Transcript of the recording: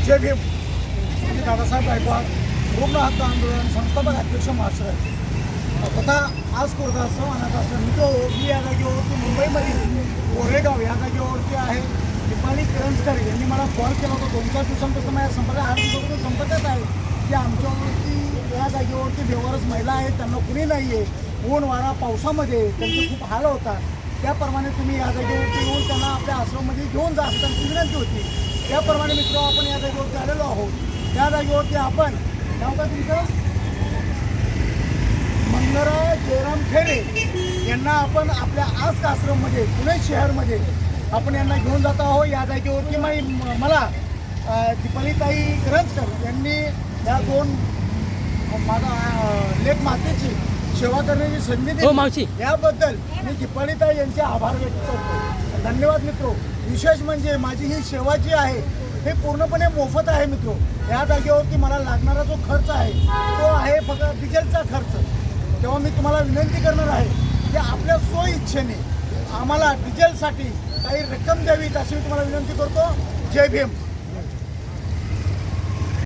जय भीम. मी दादासाहेब गायकवाड, रुग्ण हक्क आंदोलन संस्थापक अध्यक्ष महाराष्ट्र. तथा आज कोरगाव अनाथाश्रम मी या जागेवरती मुंबईमध्ये कोरेगाव या जागेवरती आहे. दीपाली किरणकर यांनी मला कॉल केला होता 2-4 दिवसांपासून माझ्या संपर्कात 8 दिवसापासून संपर्कात आहे की आमच्यावरती या जागेवरती बेवारस महिला आहेत, त्यांना कुणी नाही आहे. ऊन वारा पावसामध्ये त्यांचे खूप हाल होतात. त्याप्रमाणे तुम्ही या जागेवरती येऊन त्यांना आपल्या आश्रममध्ये घेऊन जा असं त्यांची विनंती होती. त्याप्रमाणे मित्र आपण या जागेवरती आलेलो आहोत. त्या जागेवरती आपण नाव का तुमचं मंगरा जयराम खेरे यांना आपण आपल्या आस्क आश्रममध्ये पुणे शहरमध्ये आपण यांना घेऊन जात आहोत. या जागेवरती मला दीपालीताई करंजकर यांनी या 2 माझा लेख मातेची सेवा करण्याची संधी दिली. याबद्दल मी दीपालीताई यांचे आभार व्यक्त करतो. धन्यवाद मित्रो. विशेष म्हणजे माझी ही सेवा जी आहे हे पूर्णपणे मोफत आहे मित्रो. या जागेवरती मला लागणारा जो खर्च आहे तो आहे फक्त डिझेलचा खर्च. तेव्हा मी तुम्हाला विनंती करणार आहे की आपल्या स्वइच्छेने आम्हाला डिझेलसाठी काही रक्कम द्यावी अशी मी तुम्हाला विनंती करतो. जय भीम.